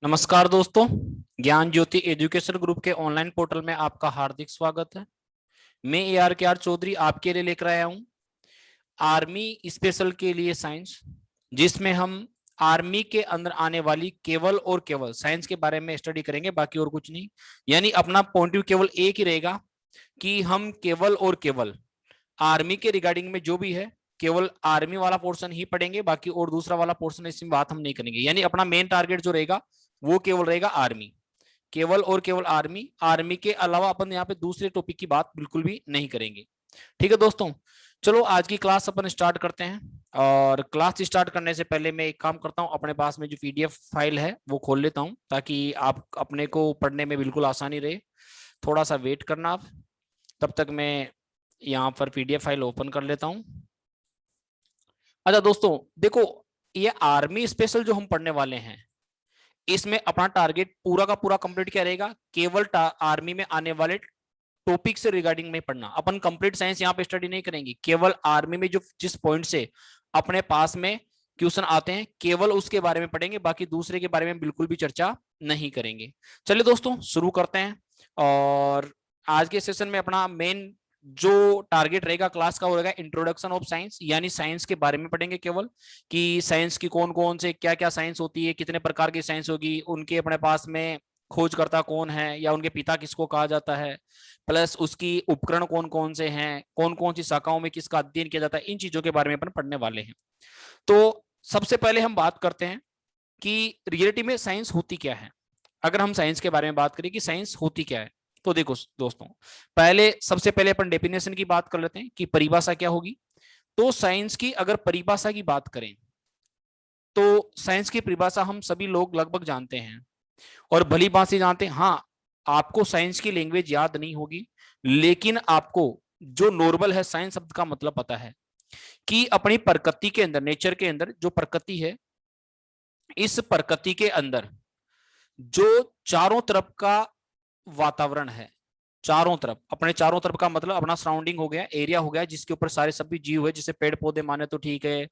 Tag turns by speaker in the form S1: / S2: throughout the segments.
S1: नमस्कार दोस्तों, ज्ञान ज्योति एजुकेशन ग्रुप के ऑनलाइन पोर्टल में आपका हार्दिक स्वागत है। मैं ARKR चौधरी आपके लिए लेकर आया हूं आर्मी स्पेशल के लिए साइंस, जिसमें हम आर्मी के अंदर आने वाली केवल और केवल साइंस के बारे में स्टडी करेंगे, बाकी और कुछ नहीं। यानी अपना पॉइंट ऑफ व्यू केवल एक ही रहेगा कि हम केवल और केवल आर्मी के रिगार्डिंग में जो भी है केवल आर्मी वाला पोर्शन ही पढ़ेंगे, बाकी और दूसरा वाला पोर्शन इसमें बात हम नहीं करेंगे। यानी अपना मेन टारगेट जो रहेगा वो केवल रहेगा आर्मी, केवल और केवल आर्मी। आर्मी के अलावा अपन यहाँ पे दूसरे टॉपिक की बात बिल्कुल भी नहीं करेंगे। ठीक है दोस्तों, चलो आज की क्लास अपन स्टार्ट करते हैं। और क्लास स्टार्ट करने से पहले मैं एक काम करता हूँ, अपने पास में जो PDF फाइल है वो खोल लेता हूँ ताकि आप अपने को पढ़ने में बिल्कुल आसानी रहे। थोड़ा सा वेट करना आप, तब तक मैं यहाँ पर PDF फाइल ओपन कर लेता हूँ। अच्छा दोस्तों देखो, ये आर्मी स्पेशल जो हम पढ़ने वाले हैं इसमें अपना टारगेट पूरा का पूरा कंप्लीट क्या रहेगा, केवल आर्मी में आने वाले टॉपिक से रिगार्डिंग में पढ़ना। अपन कंप्लीट साइंस यहाँ पे स्टडी नहीं करेंगे, केवल आर्मी में जो जिस पॉइंट से अपने पास में क्वेश्चन आते हैं केवल उसके बारे में पढ़ेंगे, बाकी दूसरे के बारे में बिल्कुल भी चर्चा नहीं करेंगे। चलिए दोस्तों शुरू करते हैं। और आज के सेशन में अपना मेन जो टारगेट रहेगा क्लास का वो रहेगा इंट्रोडक्शन ऑफ साइंस, यानी साइंस के बारे में पढ़ेंगे केवल कि साइंस की कौन कौन से क्या क्या साइंस होती है, कितने प्रकार की साइंस होगी, उनके अपने पास में खोजकर्ता कौन है या उनके पिता किसको कहा जाता है, प्लस उसकी उपकरण कौन कौन से हैं, कौन कौन सी शाखाओं में किसका अध्ययन किया जाता है, इन चीजों के बारे में अपन पढ़ने वाले हैं। तो सबसे पहले हम बात करते हैं कि रियलिटी में साइंस होती क्या है। अगर हम साइंस के बारे में बात करें कि साइंस होती क्या है, तो देखो दोस्तों, पहले सबसे पहले अपन डेफिनेशन की बात कर लेते हैं कि परिभाषा क्या होगी। तो साइंस की अगर परिभाषा की बात करें तो साइंस की परिभाषा हम सभी लोग लगभग जानते हैं और भली भांति जानते हैं। हाँ, आपको साइंस की लैंग्वेज याद नहीं होगी, लेकिन आपको जो नॉर्मल है साइंस शब्द का मतलब पता है कि अपनी प्रकृति के अंदर, नेचर के अंदर जो प्रकृति है, इस प्रकृति के अंदर जो चारों तरफ का वातावरण है, चारों तरफ, अपने चारों तरफ का मतलब अपना सराउंडिंग हो गया, एरिया हो गया, जिसके ऊपर सारे सभी जीव है, जैसे पेड़ पौधे माने तो ठीक है,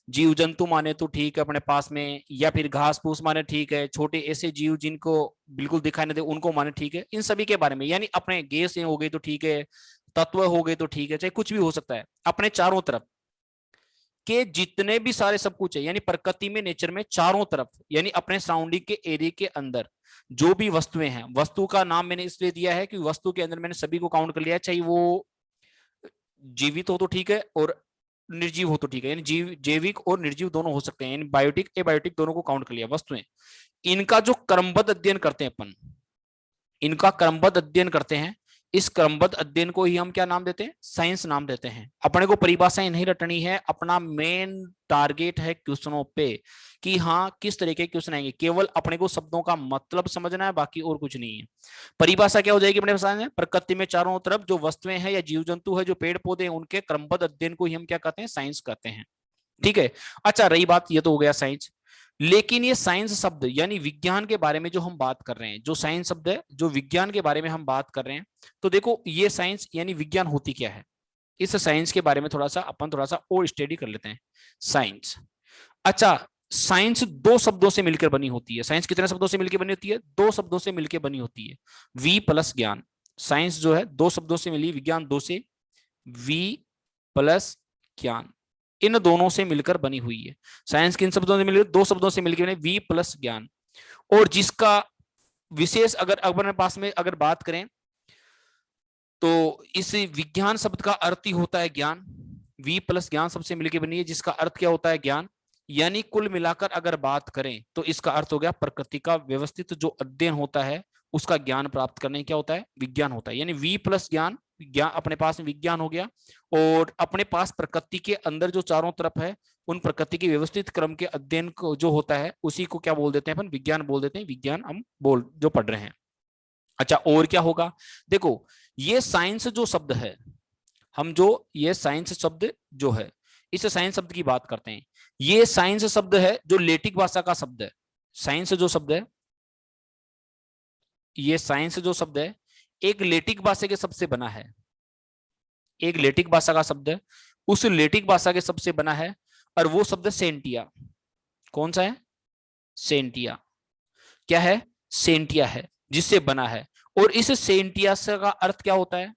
S1: जीव जंतु माने तो ठीक है अपने पास में, या फिर घास फूस माने ठीक है, छोटे ऐसे जीव जिनको बिल्कुल दिखाई नहीं दे उनको माने ठीक है, इन सभी के बारे में। यानी अपने गैस हो गई तो ठीक है, तत्व हो गए तो ठीक है, चाहे कुछ भी हो सकता है, अपने चारों तरफ के जितने भी सारे सब कुछ है, यानी प्रकृति में, नेचर में चारों तरफ, यानी अपने सराउंडिंग के एरिया के अंदर जो भी वस्तुएं हैं, वस्तु का नाम मैंने इसलिए दिया है कि वस्तु के अंदर मैंने सभी को काउंट कर लिया है, चाहे वो जीवित हो तो ठीक है और निर्जीव हो तो ठीक है, यानी जीव, जैविक और निर्जीव दोनों हो सकते हैं, यानी बायोटिक एबायोटिक दोनों को काउंट कर लिया वस्तुएं। इनका जो क्रमबद्ध अध्ययन करते हैं अपन, इनका क्रमबद्ध अध्ययन करते हैं, इस क्रमबद्ध अध्ययन को ही हम क्या नाम देते हैं, साइंस नाम देते हैं। अपने को परिभाषाएं नहीं रटनी है, अपना मेन टारगेट है क्वेश्चनों पे कि हाँ किस तरीके के क्वेश्चन आएंगे, केवल अपने को शब्दों का मतलब समझना है, बाकी और कुछ नहीं है। परिभाषा क्या हो जाएगी अपने पास, प्रकृति में चारों तरफ जो वस्तुएं हैं या जीव जंतु है, जो पेड़ पौधे हैं, उनके क्रमबद्ध अध्ययन को ही हम क्या कहते हैं, साइंस कहते हैं। ठीक है। अच्छा, रही बात, ये तो हो गया साइंस। लेकिन ये साइंस शब्द यानी विज्ञान के बारे में जो हम बात कर रहे हैं, जो साइंस शब्द है, जो विज्ञान के बारे में हम बात कर रहे हैं, तो देखो ये साइंस यानी विज्ञान होती क्या है, इस साइंस के बारे में थोड़ा सा अपन थोड़ा सा और स्टडी कर लेते हैं। साइंस, अच्छा, साइंस दो शब्दों से मिलकर बनी होती है। साइंस कितने शब्दों से मिलकर बनी होती है, दो शब्दों से मिलकर बनी होती है, वी प्लस ज्ञान। साइंस जो है दो शब्दों से मिली, विज्ञान दो से, वी प्लस ज्ञान, इन दोनों से मिलकर बनी हुई है। साइंस किन शब्दों से मिली, दो शब्दों से मिलकर बनी, वी प्लस ज्ञान। और जिसका विशेष अगर अपने पास में अगर बात करें तो इस विज्ञान शब्द का अर्थ ही होता है ज्ञान। वी प्लस ज्ञान सबसे मिलकर बनी है, जिसका अर्थ क्या होता है, ज्ञान। यानी कुल मिलाकर अगर बात करें तो इसका अर्थ हो गया प्रकृति का व्यवस्थित जो अध्ययन होता है उसका ज्ञान प्राप्त करने क्या होता है, विज्ञान होता है। यानी वी प्लस ज्ञान, ज्ञान अपने पास में विज्ञान हो गया, और अपने पास प्रकृति के अंदर जो चारों तरफ है उन प्रकृति के व्यवस्थित क्रम के अध्ययन को जो होता है उसी को क्या बोल देते हैं अपन, विज्ञान बोल देते हैं। विज्ञान हम बोल जो पढ़ रहे हैं। अच्छा, और क्या होगा, देखो ये साइंस जो शब्द है, हम जो ये साइंस शब्द जो है, इस साइंस शब्द की बात करते हैं। ये साइंस शब्द है जो लेटिक भाषा का शब्द है। साइंस जो शब्द है, ये साइंस जो शब्द है एक लेटिक भाषा के शब्द से बना है, एक लेटिक भाषा का शब्द है, उस लेटिक भाषा के शब्द से बना है, और वो शब्द सेंटिया। कौन सा है, सेंटिया। क्या है, सेंटिया है, जिससे बना है। और इस सेंटिया का अर्थ क्या होता है,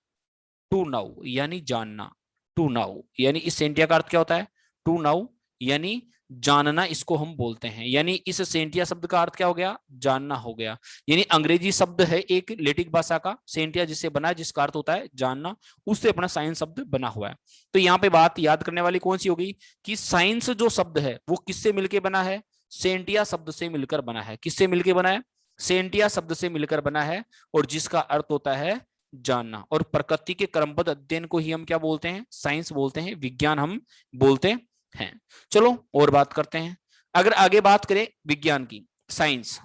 S1: टू नाउ यानी जानना। टू नाउ यानी इस सेंटिया का अर्थ क्या होता है, टू नाउ यानी जानना, इसको हम बोलते हैं। यानी इस सेंटिया शब्द का अर्थ क्या हो गया, जानना हो गया। यानी अंग्रेजी शब्द है एक लेटिक भाषा का सेंटिया, जिससे बना है, जिसका अर्थ होता है जानना, उससे अपना साइंस शब्द बना हुआ है। तो यहाँ पे बात याद करने वाली कौन सी होगी कि साइंस जो शब्द है वो किससे मिलकर बना है, सेंटिया शब्द से मिलकर बना है। किससे मिलकर बना है, सेंटिया शब्द से मिलकर बना है, और जिसका अर्थ होता है जानना। और प्रकृति के क्रमबद्ध अध्ययन को ही हम क्या बोलते हैं, साइंस बोलते हैं, विज्ञान हम बोलते हैं। चलो और बात करते हैं। अगर आगे बात करें विज्ञान की, साइंस,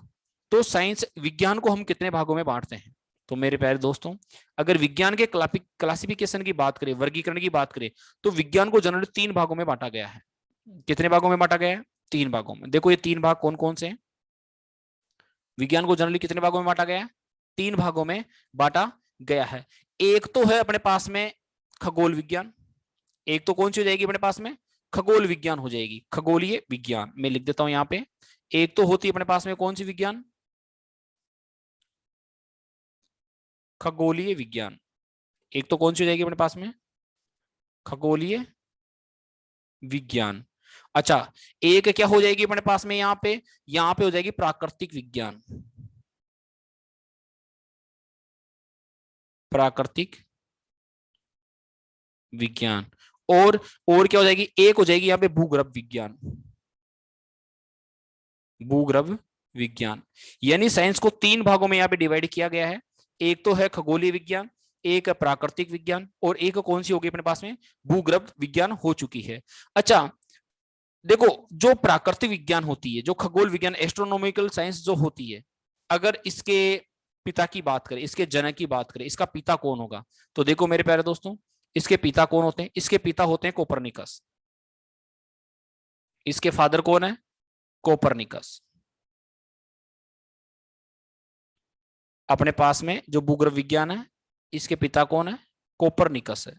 S1: तो साइंस विज्ञान को हम कितने भागों में बांटते हैं। तो मेरे प्यारे दोस्तों, अगर विज्ञान के क्लासिफिकेशन की बात करें, वर्गीकरण की बात करें, तो विज्ञान को जनरली 3 भागों में बांटा गया है। कितने भागों में बांटा गया है, 3 भागों में। देखो ये 3 भाग कौन कौन से हैं। विज्ञान को जनरली कितने भागों में बांटा गया है, 3 भागों में बांटा गया है। एक तो है अपने पास में खगोल विज्ञान, एक तो कौन सी हो जाएगी अपने पास में, खगोल विज्ञान हो जाएगी, खगोलीय विज्ञान। मैं लिख देता हूं यहां पे। एक तो होती है अपने पास में कौन सी विज्ञान, खगोलीय विज्ञान। एक तो कौन सी हो जाएगी अपने पास में, खगोलीय विज्ञान। अच्छा, एक क्या हो जाएगी अपने पास में यहां पे हो जाएगी प्राकृतिक विज्ञान। प्राकृतिक विज्ञान। और क्या हो जाएगी, एक हो जाएगी यहाँ पे भूगर्भ विज्ञान। भूगर्भ विज्ञान। यानी साइंस को 3 भागों में यहाँ पे डिवाइड किया गया है। एक तो है खगोलीय विज्ञान, एक प्राकृतिक विज्ञान, और एक कौन सी होगी अपने पास में, भूगर्भ विज्ञान हो चुकी है। अच्छा देखो, जो प्राकृतिक विज्ञान होती है, जो खगोल विज्ञान, एस्ट्रोनॉमिकल साइंस जो होती है, अगर इसके पिता की बात करें, इसके जनक की बात करें, इसका पिता कौन होगा, तो देखो मेरे प्यारे दोस्तों, इसके पिता कौन होते हैं, इसके पिता होते हैं कोपरनिकस। इसके फादर कौन है, कोपरनिकस। अपने पास में जो भूगर्भ विज्ञान है, इसके पिता कौन है, कोपरनिकस है।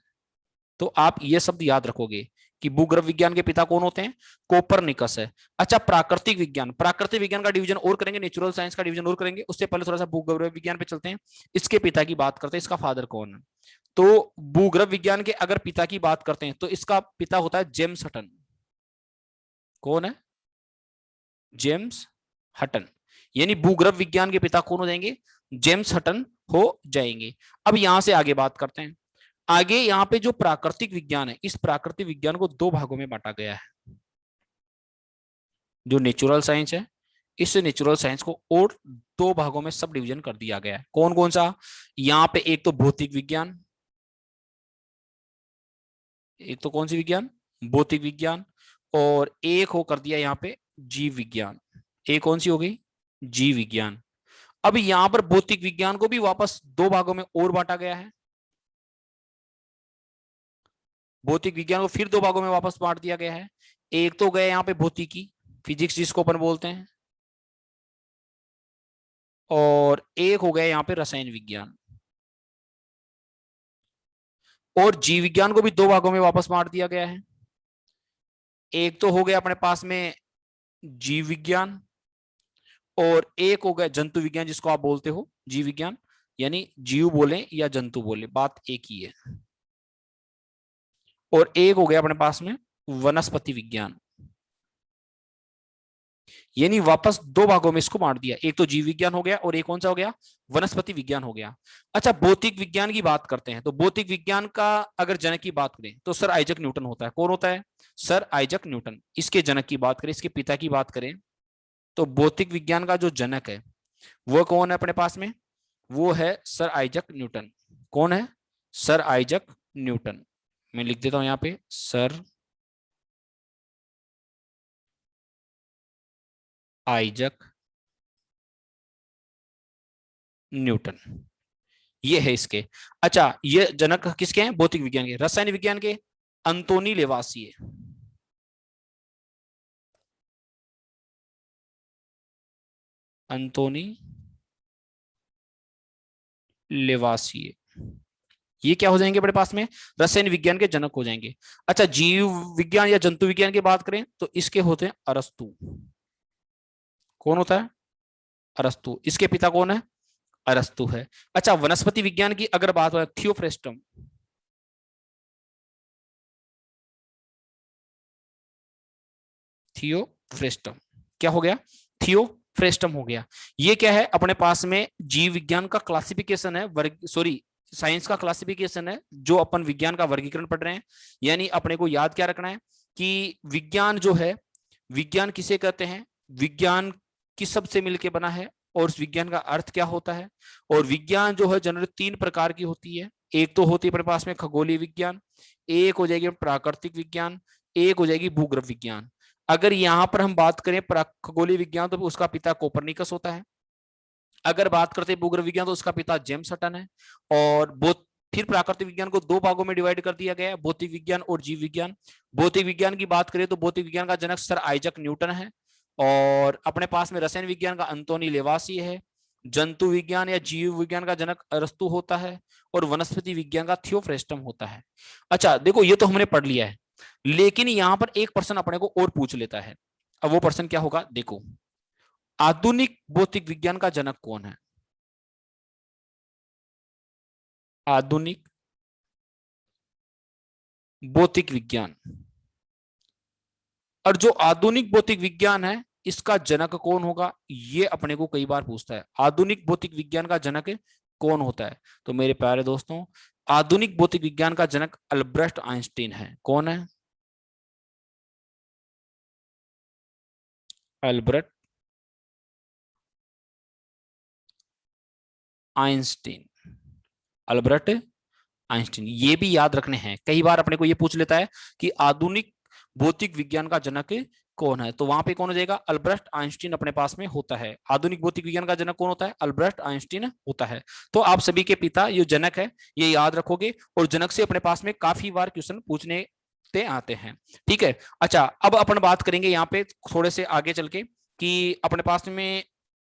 S1: तो आप ये शब्द याद रखोगे कि भूगर्भ विज्ञान के पिता कौन होते हैं, कोपरनिकस है। अच्छा, प्राकृतिक विज्ञान, प्राकृतिक विज्ञान का डिवीजन और करेंगे, नेचुरल साइंस का डिवीजन और करेंगे, उससे पहले थोड़ा सा भूगर्भ विज्ञान पे चलते हैं। इसके पिता की बात करते हैं, इसका फादर कौन है। तो भूगर्भ विज्ञान के अगर पिता की बात करते हैं, तो इसका पिता होता है जेम्स हटन। कौन है, जेम्स हटन। यानी भूगर्भ विज्ञान के पिता कौन हो जाएंगे, जेम्स हटन हो जाएंगे। अब यहां से आगे बात करते हैं। आगे यहाँ पे जो प्राकृतिक विज्ञान है, इस प्राकृतिक विज्ञान को 2 भागों में बांटा गया है। जो नेचुरल साइंस है, इस नेचुरल साइंस को और 2 भागों में सब डिवीजन कर दिया गया है। कौन कौन सा, यहाँ पे एक तो भौतिक विज्ञान, एक तो कौन सी विज्ञान, भौतिक विज्ञान, और एक हो कर दिया यहाँ पे जीव विज्ञान। एक कौन सी हो गई, जीव विज्ञान। अब यहां पर भौतिक विज्ञान को भी वापस 2 भागों में और बांटा गया है। भौतिक विज्ञान को फिर 2 भागों में वापस बांट दिया गया है। एक तो गए यहाँ पे भौतिकी, फिजिक्स जिसको अपन बोलते हैं, और एक हो गया यहाँ पे रसायन विज्ञान। और जीव विज्ञान को भी 2 भागों में वापस बांट दिया गया है। एक तो हो गया अपने पास में जीव विज्ञान, और एक हो गया जंतु विज्ञान, जिसको आप बोलते हो जीव विज्ञान। यानी जीव बोले या जंतु बोले, बात एक ही है। और एक हो गया अपने पास में वनस्पति विज्ञान। यानी वापस 2 भागों में इसको बांट दिया, एक तो जीव विज्ञान हो गया और एक कौन सा हो गया, वनस्पति विज्ञान हो गया। अच्छा, भौतिक विज्ञान की बात करते हैं। तो भौतिक विज्ञान का अगर जनक की बात करें, तो सर आइजक न्यूटन होता है। कौन होता है, सर आइजक न्यूटन। इसके जनक की बात करें, इसके पिता की बात करें, तो भौतिक विज्ञान का जो जनक है वो कौन है अपने पास में, वो है सर आइजक न्यूटन। कौन है, सर आइजक न्यूटन। मैं लिख देता हूं यहाँ पे, सर आइजक न्यूटन, ये है इसके। अच्छा, ये जनक किसके हैं, भौतिक विज्ञान के। रसायन विज्ञान के अंतोनी लेवासिए। अंतोनी लेवासिए, ये क्या हो जाएंगे अपने पास में, रसायन विज्ञान के जनक हो जाएंगे। अच्छा, जीव विज्ञान या जंतु विज्ञान की बात करें, तो इसके होते हैं अरस्तु। कौन होता है, अरस्तु। इसके पिता कौन है? अरस्तु है। अच्छा, वनस्पति विज्ञान की अगर बात हो, थियोफ्रेस्टम। थियोफ्रेस्टम क्या हो गया? थियोफ्रेस्टम हो गया। ये क्या है? अपने पास में जीव विज्ञान का क्लासिफिकेशन है, वर्ग सॉरी साइंस का क्लासिफिकेशन है, जो अपन विज्ञान का वर्गीकरण पढ़ रहे हैं। यानी अपने को याद क्या रखना है कि विज्ञान जो है, विज्ञान किसे कहते हैं, विज्ञान किस सब से मिलकर बना है, और उस विज्ञान का अर्थ क्या होता है। और विज्ञान जो है जनरली 3 प्रकार की होती है। एक तो होती है अपने पास में खगोलीय विज्ञान, एक हो जाएगी प्राकृतिक विज्ञान, एक हो जाएगी भूगर्भ विज्ञान। अगर यहां पर हम बात करें खगोलीय विज्ञान, तो उसका पिता कोपरनिकस होता है। अगर बात करते हैं भूगर्भ विज्ञान, तो उसका पिता जेम्स हटन है। और फिर प्राकृतिक विज्ञान को 2 भागों में डिवाइड कर दिया गया है, भौतिक विज्ञान और जीव विज्ञान। भौतिक विज्ञान की बात करें तो भौतिक विज्ञान का जनक सर आइजक न्यूटन है। और अपने पास में रसायन विज्ञान का अंतोनी लेवासी है। जंतु विज्ञान या जीव विज्ञान का जनक अरस्तु होता है। और वनस्पति विज्ञान का थियोफ्रेस्टम होता है। अच्छा देखो, ये तो हमने पढ़ लिया है, लेकिन यहां पर एक प्रश्न अपने को और पूछ लेता है। अब वो प्रश्न क्या होगा? देखो, आधुनिक भौतिक विज्ञान का जनक कौन है? आधुनिक भौतिक विज्ञान। और जो आधुनिक भौतिक विज्ञान है, इसका जनक कौन होगा? ये अपने को कई बार पूछता है, आधुनिक भौतिक विज्ञान का जनक कौन होता है? तो मेरे प्यारे दोस्तों, आधुनिक भौतिक विज्ञान का जनक अल्बर्ट आइंस्टीन है। कौन है? Albert Einstein. अल्बर्ट आइंस्टीन, ये भी याद रखने हैं। कई बार अपने को ये पूछ लेता है कि आधुनिक भौतिक विज्ञान का जनक कौन है, तो वहां पे कौन हो जाएगा? अल्बर्ट आइंस्टीन अपने पास में होता है। आधुनिक भौतिक विज्ञान का जनक कौन होता है? अल्बर्ट आइंस्टीन होता है। तो आप सभी के पिता ये जनक है, ये याद रखोगे। और जनक से अपने पास में काफी बार क्वेश्चन पूछने आते हैं। ठीक है। अच्छा, अब अपन बात करेंगे यहाँ पे थोड़े से आगे चल के कि अपने पास में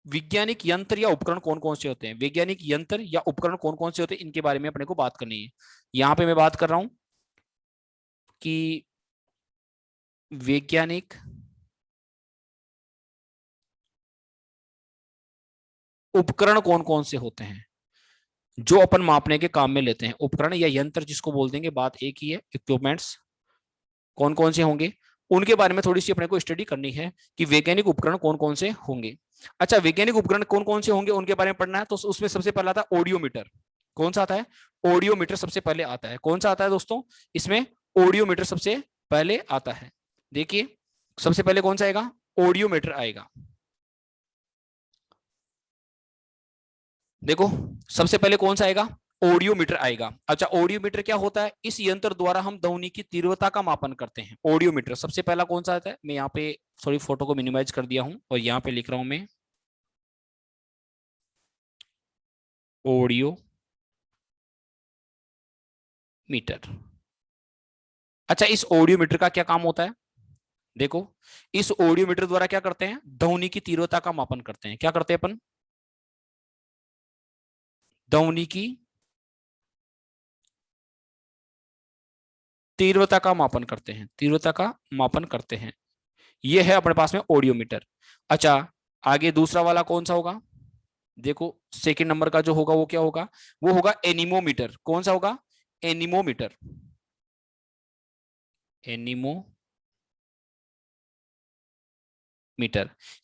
S1: वैज्ञानिक यंत्र या उपकरण कौन कौन से होते हैं। वैज्ञानिक यंत्र या उपकरण कौन कौन से होते हैं, इनके बारे में अपने को बात करनी है। यहां पे मैं बात कर रहा हूं कि वैज्ञानिक उपकरण कौन कौन से होते हैं जो अपन मापने के काम में लेते हैं। उपकरण या यंत्र जिसको बोल देंगे, बात एक ही है। इक्विपमेंट्स कौन कौन से होंगे, उनके बारे में थोड़ी सी अपने को स्टडी करनी है कि वैज्ञानिक उपकरण कौन कौन से होंगे। अच्छा, वैज्ञानिक उपकरण कौन कौन से होंगे उनके बारे में पढ़ना है। तो उसमें सबसे पहला आता है ऑडियोमीटर। कौन सा आता है? ऑडियोमीटर सबसे पहले आता है। कौन सा आता है दोस्तों? इसमें ऑडियोमीटर सबसे पहले आता है। देखिए, सबसे पहले कौन सा आएगा? ऑडियोमीटर आएगा। देखो, सबसे पहले कौन सा आएगा? ऑडियोमीटर आएगा। अच्छा, ऑडियोमीटर क्या होता है? इस यंत्र द्वारा हम ध्वनि की तीव्रता का मापन करते हैं। ऑडियोमीटर सबसे पहला कौन सा आता है? मैं यहाँ पे सॉरी फोटो को मिनिमाइज कर दिया हूं और यहाँ पे लिख रहा हूं मैं ऑडियो मीटर। अच्छा, इस ऑडियोमीटर का क्या काम होता है? देखो, इस ऑडियोमीटर द्वारा क्या करते हैं? ध्वनि की तीव्रता का मापन करते हैं। क्या करते हैं अपन? ध्वनि की तीव्रता का मापन करते हैं। तीव्रता का मापन करते हैं। ये है अपने पास में ऑडियोमीटर। अच्छा, आगे दूसरा वाला कौन सा होगा? देखो, सेकंड नंबर का जो होगा वो क्या होगा? वो होगा एनीमोमीटर। कौन सा होगा? एनीमोमीटर। एनीमोमीटर।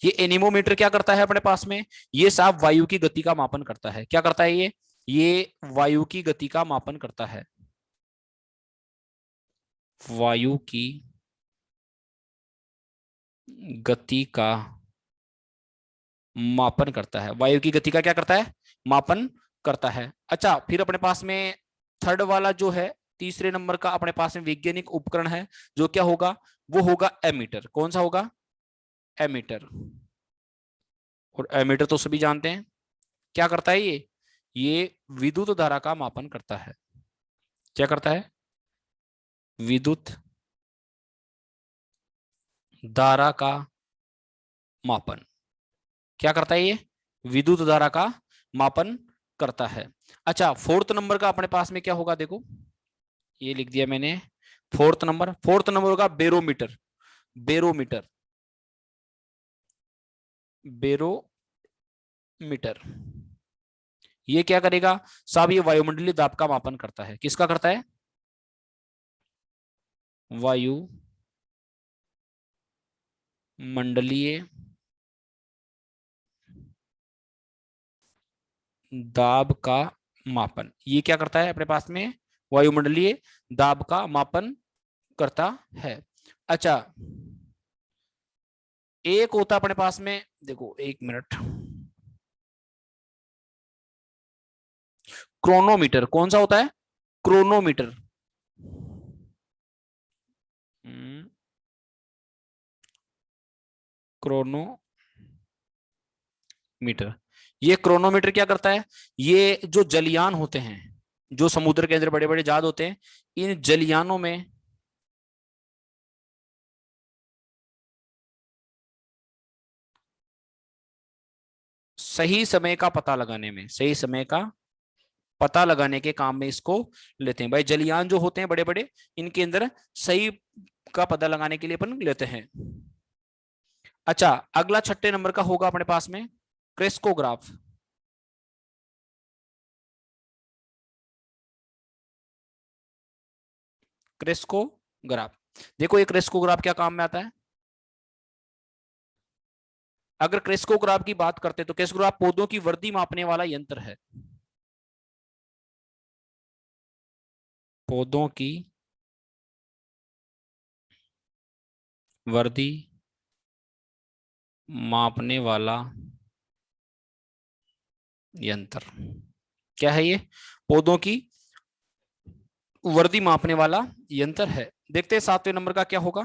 S1: ये एनीमोमीटर क्या करता है अपने पास में? ये साफ वायु की गति का मापन करता है। क्या करता है ये वायु की गति का मापन करता है। वायु की गति का मापन करता है। वायु की गति का क्या करता है? मापन करता है। अच्छा, फिर अपने पास में थर्ड वाला जो है, तीसरे नंबर का अपने पास में वैज्ञानिक उपकरण है, जो क्या होगा? वो होगा एमीटर। कौन सा होगा? एमीटर। और एमीटर तो सभी जानते हैं, क्या करता है ये विद्युत धारा का मापन करता है। क्या करता है? विद्युत धारा का मापन। क्या करता है ये? विद्युत धारा का मापन करता है। अच्छा, फोर्थ नंबर का अपने पास में क्या होगा? देखो, ये लिख दिया मैंने। फोर्थ नंबर होगा बेरोमीटर। बेरोमीटर। मीटर। ये क्या करेगा साहब, ये वायुमंडलीय दाब का मापन करता है। किसका करता है? वायु मंडलीय दाब का मापन। ये क्या करता है अपने पास में? वायुमंडलीय दाब का मापन करता है। अच्छा, एक होता अपने पास में, देखो एक मिनट, क्रोनोमीटर। कौन सा होता है? क्रोनोमीटर। क्रोनोमीटर। ये क्रोनोमीटर क्या करता है? ये जो जलयान होते हैं, जो समुद्र के अंदर बड़े बड़े जहाज होते हैं, इन जलयानों में सही समय का पता लगाने में, सही समय का पता लगाने के काम में इसको लेते हैं। भाई जलयान जो होते हैं बड़े बड़े, इनके अंदर सही का पता लगाने के लिए अपन लेते हैं। अच्छा, अगला छठे नंबर का होगा अपने पास में क्रेस्कोग्राफ। क्रेस्कोग्राफ, देखो ये क्रेस्कोग्राफ क्या काम में आता है? अगर क्रेस्कोग्राफ की बात करते हैं तो क्रेस्कोग्राफ पौधों की वृद्धि मापने वाला यंत्र है। पौधों की वृद्धि मापने वाला यंत्र। क्या है ये? पौधों की वृद्धि मापने वाला यंत्र है। देखते हैं सातवें नंबर का क्या होगा।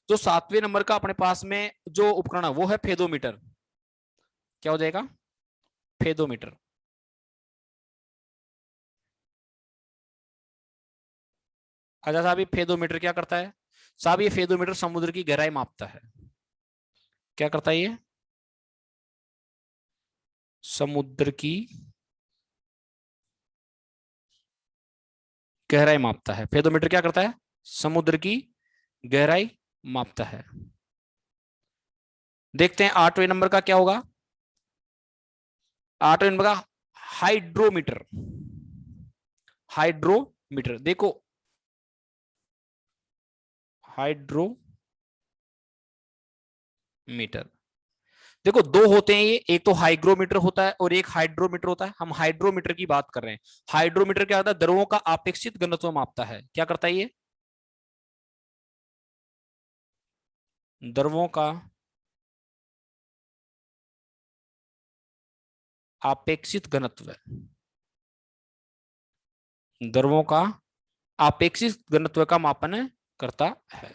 S1: जो सातवें नंबर का अपने पास में जो उपकरण है वो है फेदोमीटर। क्या हो जाएगा? फेदोमीटर। अच्छा साहब, ये फेदोमीटर क्या करता है? साहब ये फेदोमीटर समुद्र की गहराई मापता है। क्या करता है ये? समुद्र की गहराई मापता है। फेदोमीटर क्या करता है? समुद्र की गहराई मापता है। देखते हैं आठवें नंबर का क्या होगा। आठवें नंबर का हाइड्रोमीटर। हाइड्रोमीटर, देखो हाइड्रोमीटर, देखो दो होते हैं ये, एक तो हाइग्रोमीटर होता है और एक हाइड्रोमीटर होता है। हम हाइड्रोमीटर की बात कर रहे हैं। हाइड्रोमीटर क्या होता है? द्रवों का अपेक्षित घनत्व मापता है। क्या करता है ये? द्रवों का अपेक्षित घनत्व, द्रवों का अपेक्षित घनत्व का मापन करता है।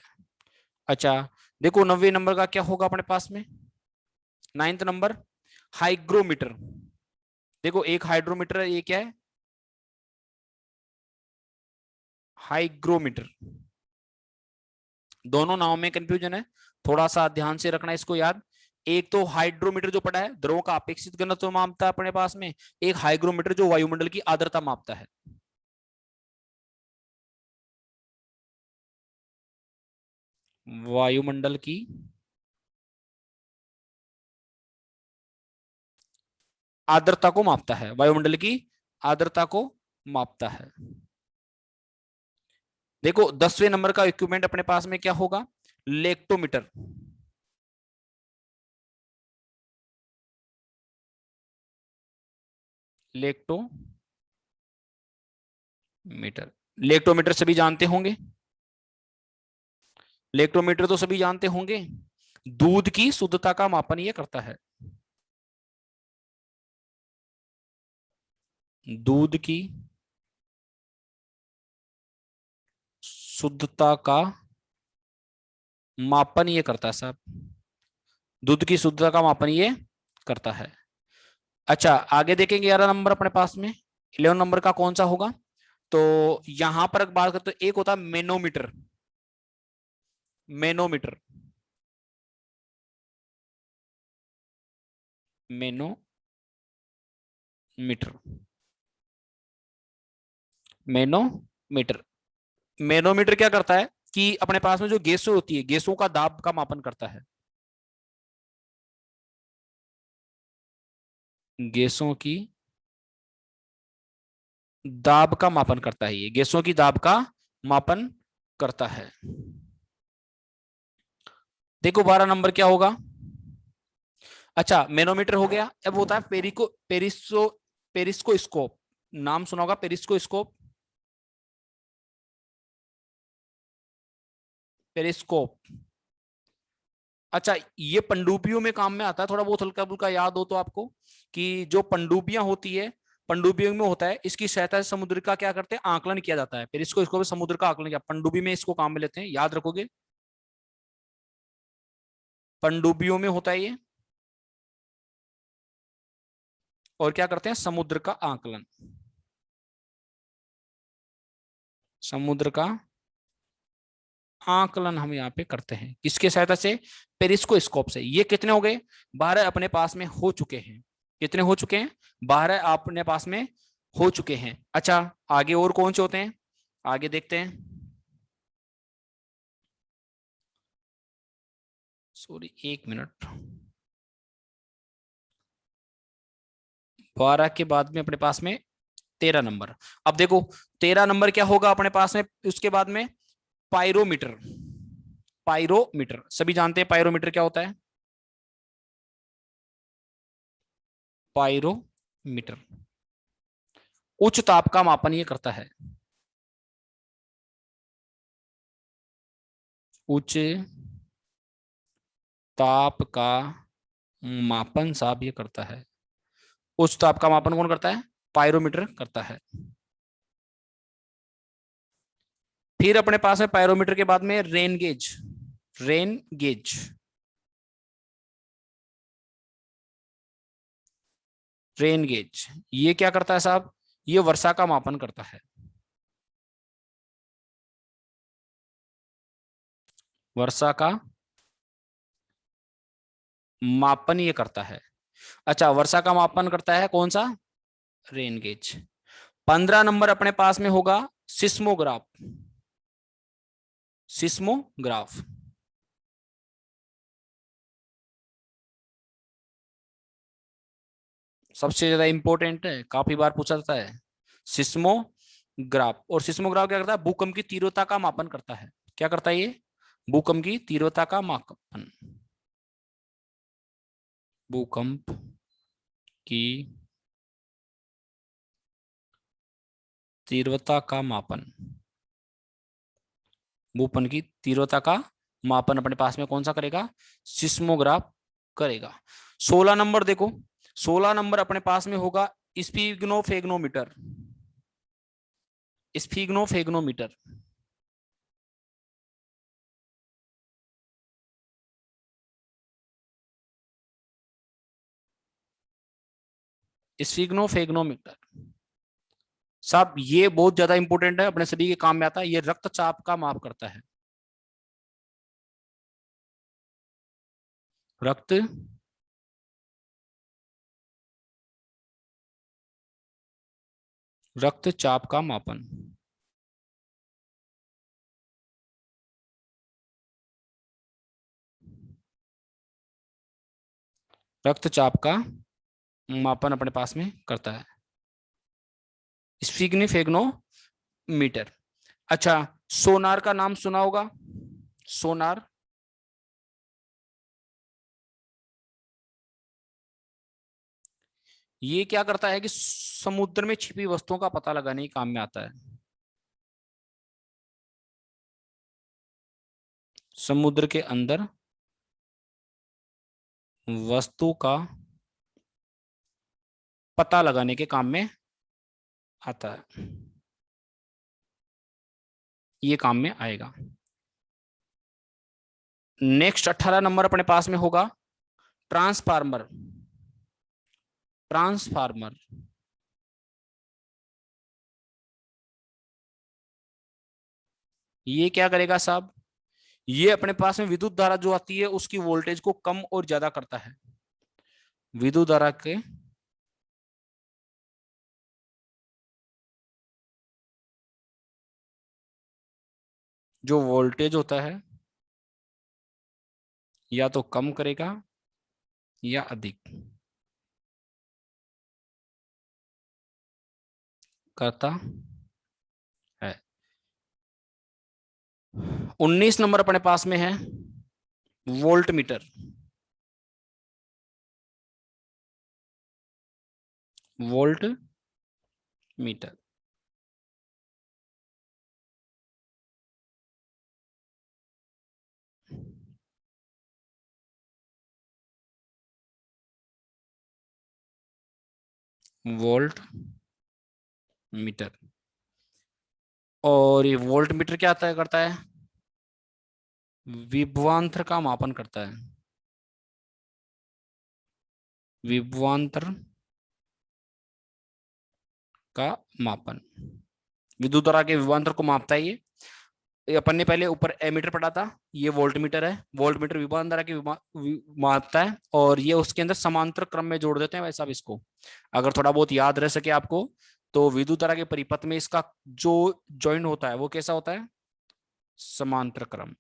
S1: अच्छा, देखो 90 नंबर का क्या होगा अपने पास में। Ninth number hygrometer. देखो एक हाइड्रोमीटर है, ये क्या है? हाइग्रोमीटर। दोनों नाम में कंफ्यूजन है, थोड़ा सा ध्यान से रखना इसको याद। एक तो हाइड्रोमीटर जो पड़ा है द्रवों का अपेक्षित घनत्व मापता है अपने पास में, एक हाइग्रोमीटर जो वायुमंडल की आर्द्रता मापता है। वायुमंडल की आर्द्रता को मापता है, वायुमंडल की आर्द्रता को मापता है। देखो 10वें नंबर का इक्विपमेंट अपने पास में क्या होगा? लेक्टोमीटर। लेक्टोमीटर, लेक्टोमीटर सभी जानते होंगे। लेक्टोमीटर तो सभी जानते होंगे, दूध की शुद्धता का मापन ये करता है। दूध की शुद्धता का मापन ये करता है साहब, दूध की शुद्धता का मापन ये करता है। अच्छा, आगे देखेंगे 11 नंबर अपने पास में। 11 नंबर का कौन सा होगा? तो यहां पर बात करते तो एक होता है manometer. Manometer, manometer, manometer. Manometer क्या करता है कि अपने पास में जो गैसें होती है, गैसों का दाब का मापन करता है। गैसों की दाब का मापन करता है। ये गैसों की दाब का मापन करता है। देखो 12 नंबर क्या होगा। अच्छा, मैनोमीटर हो गया। अब होता है पेरिस्कोस्कोप। नाम सुना होगा पेरिस्कोस्कोप, पेरिस्कोप। अच्छा, ये पनडुब्बियों में काम में आता है। थोड़ा बहुत हल्का फुल्का याद हो तो आपको, कि जो पनडुब्बियां होती है, पनडुब्बियों में होता है, इसकी सहायता से समुद्र का क्या करते हैं, आकलन किया जाता है। फिर इसको समुद्र का आकलन किया, पनडुब्बी में इसको काम में लेते हैं, याद रखोगे। पनडुब्बियों में होता है ये। और क्या करते हैं, समुद्र का आकलन, समुद्र का आकलन हम यहाँ पे करते हैं। किसके सहायता से, पेरिस्कोस्कोप से। ये कितने हो गए, 12 अपने पास में हो चुके हैं। कितने हो चुके हैं, 12 अपने पास में हो चुके हैं। अच्छा, आगे और कौन से होते हैं, आगे देखते हैं। Sorry, 1 minute. 12 के बाद में अपने पास में 13 नंबर। अब देखो 13 नंबर क्या होगा अपने पास में उसके बाद में, पायरोमीटर। पायरोमीटर सभी जानते हैं, पायरोमीटर क्या होता है। पायरोमीटर उच्च ताप का मापन ये करता है। उच्च ताप का मापन साहब ये करता है। उच्च ताप का मापन कौन करता है, पायरोमीटर करता है। फिर अपने पास है पायरोमीटर के बाद में rain gauge. Rain gauge, rain gauge ये क्या करता है साहब, ये वर्षा का मापन करता है। वर्षा का मापन ये करता है। अच्छा, वर्षा का मापन करता है कौन सा, रेन गेज। 15 नंबर अपने पास में होगा सिस्मोग्राफ। सिस्मोग्राफ सबसे ज्यादा इंपॉर्टेंट है, काफी बार पूछा जाता है। सिस्मोग्राफ, और सिस्मोग्राफ क्या करता है, भूकंप की तीव्रता का मापन करता है। क्या करता है ये, भूकंप की तीव्रता का मापन। भूकंप की तीव्रता का मापन, भूकंप की तीव्रता का मापन अपने पास में कौन सा करेगा, सिस्मोग्राफ करेगा। 16 नंबर देखो, 16 नंबर अपने पास में होगा स्फिग्नोफेग्नोमीटर। स्फिग्नोफेग्नोमीटर, स्फिग्नोफेग्नोमीटर साहब ये बहुत ज्यादा इंपॉर्टेंट है, अपने सभी के काम में आता है। ये रक्तचाप का माप करता है। रक्त रक्तचाप का मापन, रक्तचाप का मापन अपने पास में करता है स्फिग्नोफेग्नोमीटर। अच्छा, सोनार का नाम सुना होगा, सोनार। ये क्या करता है कि समुद्र में छिपी वस्तुओं का पता लगाने के काम में आता है। समुद्र के अंदर वस्तु का पता लगाने के काम में आता है। ये काम में आएगा। नेक्स्ट 18 नंबर अपने पास में होगा ट्रांसफार्मर। ट्रांसफार्मर ये क्या करेगा साहब, ये अपने पास में विद्युत धारा जो आती है उसकी वोल्टेज को कम और ज्यादा करता है। विद्युत धारा के जो वोल्टेज होता है या तो कम करेगा या अधिक। करता है। 19 नंबर अपने पास में है volt meter. Volt meter volt meter. और ये वोल्ट मीटर क्या तय करता है? विभवांतर का मापन करता है। विभवांतर का मापन, विद्युत धारा के विभवांतर को मापता है ये अपन ने पहले ऊपर एमीटर पढ़ा था, ये वोल्ट मीटर है। वोल्ट मीटर विभवांतर धारा की मापता है और ये उसके अंदर समांतर क्रम में जोड़ देते हैं। वैसा अब इसको अगर थोड़ा बहुत याद रह सके आपको, तो विद्युत धारा के परिपथ में इसका जो ज्वाइन होता है वो कैसा होता है? समांतर क्रम।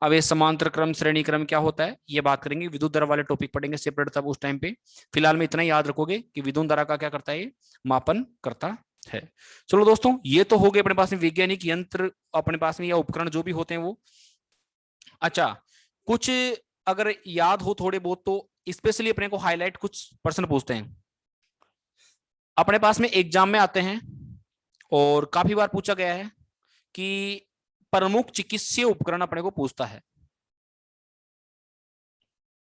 S1: अब ये समांतर क्रम श्रेणी क्रम क्या होता है ये बात करेंगे, विद्युत धारा वाले टॉपिक पढ़ेंगे सेपरेट तब उस टाइम पे। फिलहाल में इतना याद रखोगे कि विद्युत धारा का क्या करता है, ये मापन करता है। चलो दोस्तों, ये तो हो गए अपने पास में वैज्ञानिक यंत्र अपने पास में या उपकरण जो भी होते हैं वो। अच्छा, कुछ अगर याद हो थोड़े बहुत तो स्पेशली अपने को हाईलाइट कुछ प्रश्न पूछते हैं। अपने पास में एग्जाम में आते हैं और काफी बार पूछा गया है कि प्रमुख चिकित्सीय उपकरण अपने को पूछता है।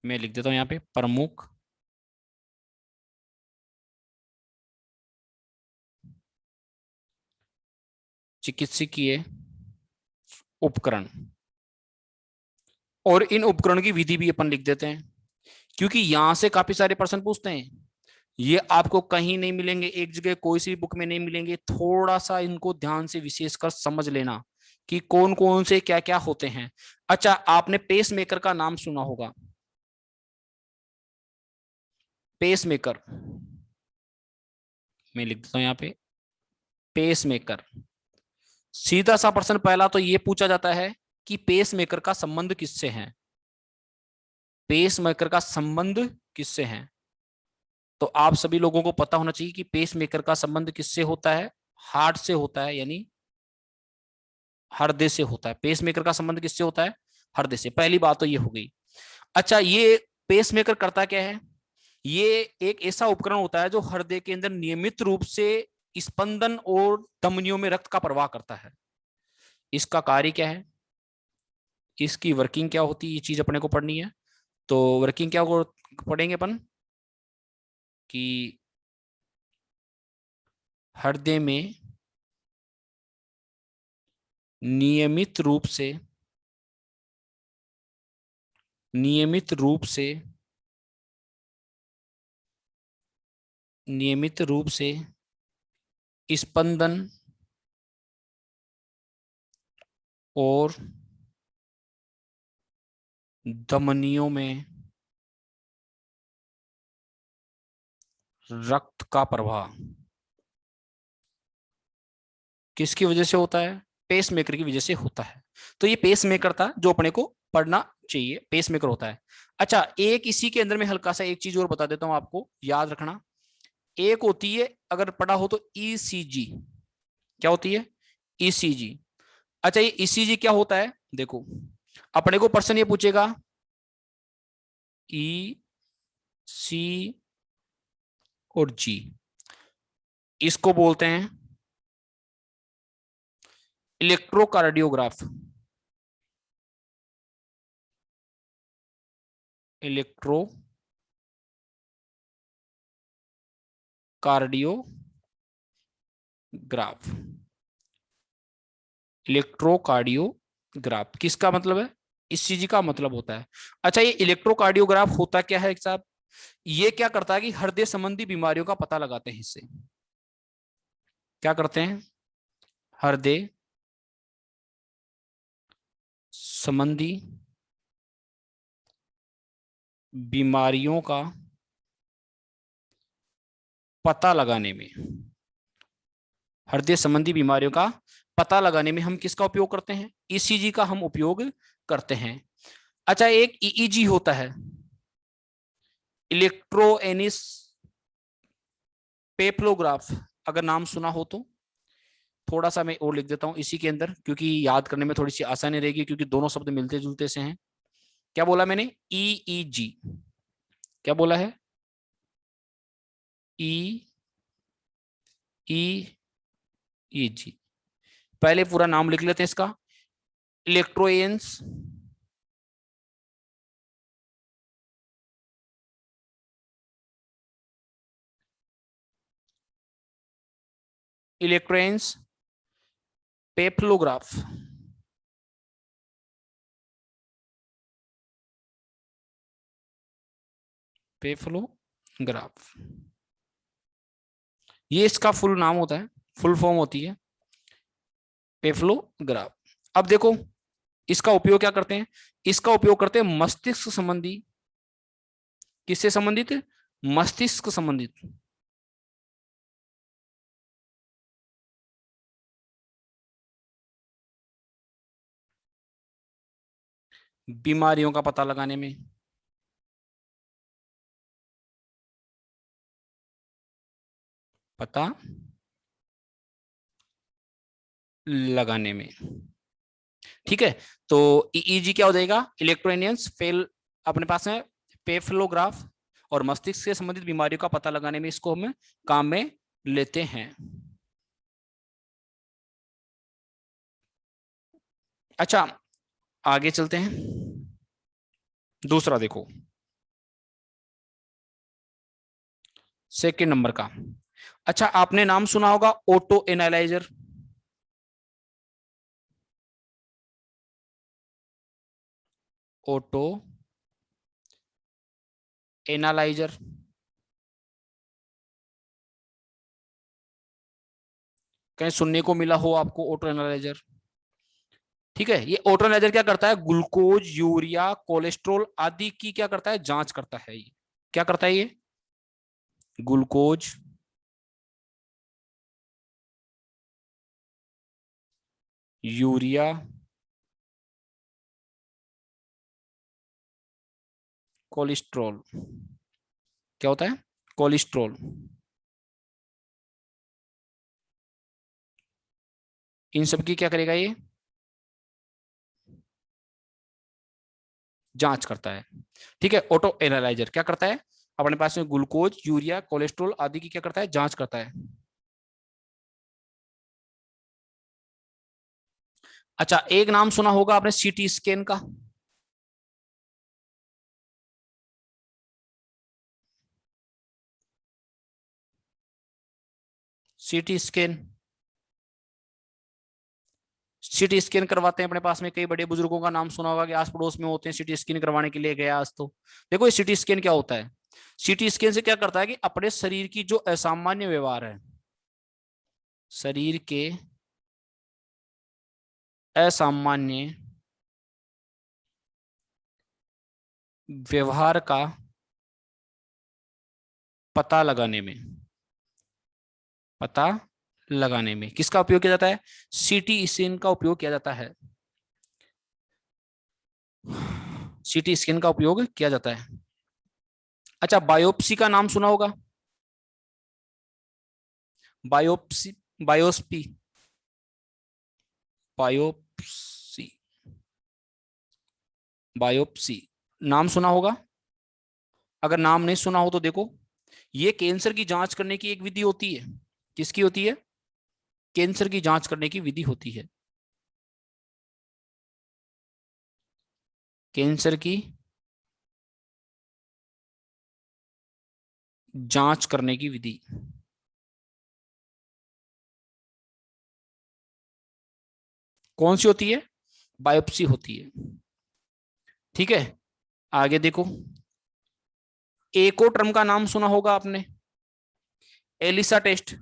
S1: मैं लिख देता हूं यहां पे प्रमुख चिकित्सकीय उपकरण, और इन उपकरण की विधि भी अपन लिख देते हैं क्योंकि यहां से काफी सारे प्रश्न पूछते हैं। ये आपको कहीं नहीं मिलेंगे, एक जगह कोई सी भी बुक में नहीं मिलेंगे। थोड़ा सा इनको ध्यान से विशेषकर समझ लेना कि कौन कौन से क्या क्या होते हैं। अच्छा, आपने पेस मेकर का नाम सुना होगा। पेस मेकर, मैं लिख देता हूं यहाँ पे पेस मेकर। सीधा सा प्रश्न पहला तो ये पूछा जाता है कि पेस मेकर का संबंध किससे है? पेस मेकर का संबंध किससे है? तो आप सभी लोगों को पता होना चाहिए कि पेस मेकर का संबंध किससे होता है? हार्ट से होता है, यानी हृदय से होता है। पेस मेकर का संबंध किससे होता है? हृदय से। पहली बात तो ये हो गई। अच्छा, ये पेस मेकर करता क्या है? ये एक ऐसा उपकरण होता है जो हृदय के अंदर नियमित रूप से स्पंदन और धमनियों में रक्त का प्रवाह करता है। इसका कार्य क्या है, इसकी वर्किंग क्या होती है, ये चीज अपने को पढ़नी है। तो वर्किंग क्या पढ़ेंगे अपन कि हृदय में नियमित रूप से नियमित रूप से नियमित रूप से स्पंदन और धमनियों में रक्त का प्रवाह किसकी वजह से होता है? पेस मेकर की वजह से होता है। तो ये पेस मेकर था जो अपने को पढ़ना चाहिए, पेस मेकर होता है। अच्छा, एक इसी के अंदर में हल्का सा एक चीज और बता देता हूं आपको, याद रखना। एक होती है, अगर पढ़ा हो तो ईसीजी। क्या होती है? ईसीजी। अच्छा, ये ईसीजी क्या होता है? देखो, अपने को प्रश्न ये पूछेगा ई सी और जी, इसको बोलते हैं इलेक्ट्रोकार्डियोग्राफ। Electro cardiograph. इलेक्ट्रोकार्डियोग्राफ किसका मतलब है? ईसीजी का मतलब होता है। अच्छा, ये इलेक्ट्रोकार्डियोग्राफ होता क्या है साहब? ये क्या करता है कि हृदय संबंधी बीमारियों का पता लगाते हैं इससे। क्या करते हैं? हृदय संबंधी बीमारियों का पता लगाने में, हृदय संबंधी बीमारियों का पता लगाने में हम किसका उपयोग करते हैं? ईसीजी का हम उपयोग करते हैं। अच्छा, एक ईईजी होता है, इलेक्ट्रो एनिस पेप्लोग्राफ। अगर नाम सुना हो तो थोड़ा सा मैं और लिख देता हूं इसी के अंदर, क्योंकि याद करने में थोड़ी सी आसानी रहेगी, क्योंकि दोनों शब्द मिलते जुलते से हैं। क्या बोला मैंने? EEG। क्या बोला है? EEG। पहले पूरा नाम लिख लेते हैं इसका। इलेक्ट्रोएंस इलेक्ट्रोएंस पेप्लोग्राफ। पेफ्लोग्राफ, ये इसका फुल नाम होता है, फुल फॉर्म होती है पेफ्लोग्राफ। अब देखो इसका उपयोग क्या करते हैं? इसका उपयोग करते हैं मस्तिष्क संबंधी। किससे संबंधित? मस्तिष्क संबंधित बीमारियों का पता लगाने में। पता लगाने में, ठीक है। तो ईईजी क्या हो जाएगा? इलेक्ट्रोनियंस फेल, अपने पास है पेफ्लोग्राफ, और मस्तिष्क से संबंधित बीमारियों का पता लगाने में इसको हम काम में लेते हैं। अच्छा, आगे चलते हैं। दूसरा देखो, सेकंड नंबर का। अच्छा, आपने नाम सुना होगा ऑटो एनालाइजर। ऑटो एनालाइजर, कहीं सुनने को मिला हो आपको ऑटो एनालाइजर? ठीक है, ये ऑटो एनालाइजर क्या करता है? ग्लूकोज, यूरिया, कोलेस्ट्रॉल आदि की क्या करता है? जांच करता है। ये क्या करता है? ये ग्लूकोज, यूरिया, कोलेस्ट्रॉल। क्या होता है? कोलेस्ट्रॉल। इन सब की क्या करेगा ये? जांच करता है। ठीक है, ऑटो एनालाइजर क्या करता है? अपने पास में ग्लूकोज, यूरिया, कोलेस्ट्रॉल आदि की क्या करता है? जांच करता है। अच्छा, एक नाम सुना होगा आपने सीटी स्कैन का। सीटी स्कैन, सीटी स्कैन करवाते हैं अपने पास में, कई बड़े बुजुर्गों का नाम सुना होगा कि आस पड़ोस में होते हैं, सीटी स्कैन करवाने के लिए गया आज तो। देखो ये सीटी स्कैन क्या होता है? सीटी स्कैन से क्या करता है कि अपने शरीर की जो असामान्य व्यवहार है, शरीर के असामान्य व्यवहार का पता लगाने में, पता लगाने में किसका उपयोग किया जाता है? सीटी स्कैन का उपयोग किया जाता है। सीटी स्कैन का उपयोग किया जाता है। अच्छा, बायोप्सी का नाम सुना होगा। बायोप्सी, बायोप्सी, बायोप्सी, बायोप्सी नाम सुना होगा। अगर नाम नहीं सुना हो तो देखो, ये कैंसर की जांच करने की एक विधि होती है। किसकी होती है? कैंसर की जांच करने की विधि होती है। कैंसर की जांच करने की विधि कौन सी होती है? बायोप्सी होती है। ठीक है, आगे देखो, एको टर्म का नाम सुना होगा आपने। ELISA test,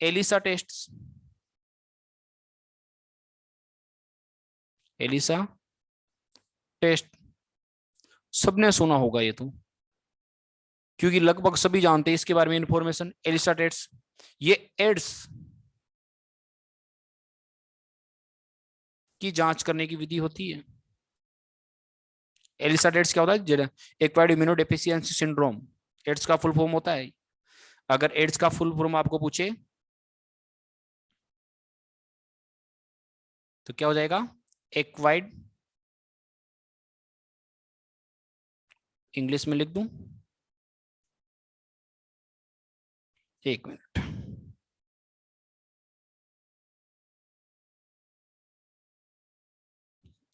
S1: ELISA test, ELISA test सबने सुना होगा ये तो, क्योंकि लगभग सभी जानते हैं इसके बारे में इंफॉर्मेशन। एलिसा टेस्ट ये एड्स की जांच करने की विधि होती है। एलिसा टेस्ट क्या होता है? एक्वायर्ड इम्यूनोडेफिशिएंसी सिंड्रोम, एड्स का फुल फॉर्म होता है। अगर एड्स का फुल फॉर्म आपको पूछे तो क्या हो जाएगा? एक्वायर्ड, इंग्लिश में लिख दूं, एक मिनट,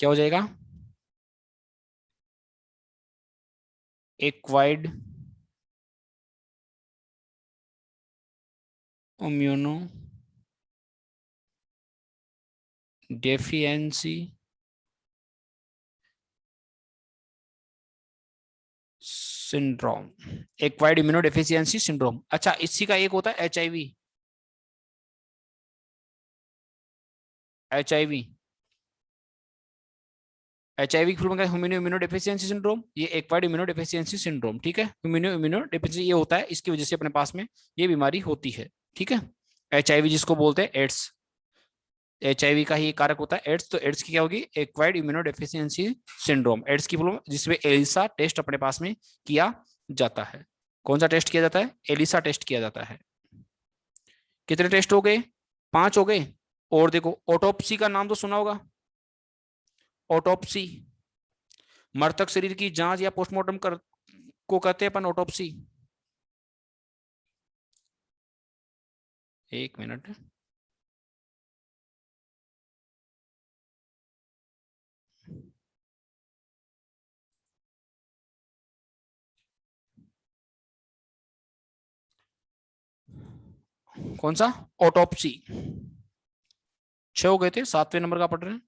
S1: क्या हो जाएगा? Acquired immunodeficiency syndrome, acquired immunodeficiency syndrome. अच्छा, इसी का एक होता है एचआईवी, एचआईवी, एचआईवी फुल में ह्यूमन इम्यूनो डेफिशिएंसी सिंड्रोम, ये एक्वायर्ड इम्यूनो डेफिशिएंसी सिंड्रोम, ठीक है। ह्यूमन इम्यूनो डेफिशिएंसी ये होता है, इसकी वजह से अपने पास में ये बीमारी होती है, ठीक है। एचआईवी जिसको बोलते हैं एड्स, एचआईवी का ही कारक होता है एड्स, तो एड्स की क्या होगी? Acquired immunodeficiency syndrome, AIDS की फुल, जिसमें एलिसा टेस्ट अपने पास में किया जाता है। कौन सा टेस्ट किया जाता है? एलिसा टेस्ट किया जाता है। कितने टेस्ट हो गए? 5 हो गए। और देखो, ऑटोप्सी का नाम तो सुना होगा, ऑटोप्सी, मृतक शरीर की जांच या पोस्टमार्टम कर को कहते हैं अपन ऑटोप्सी। एक मिनट, कौन सा? ऑटोप्सी। 6 हो गए थे, 7वें नंबर का पढ़ रहे हैं।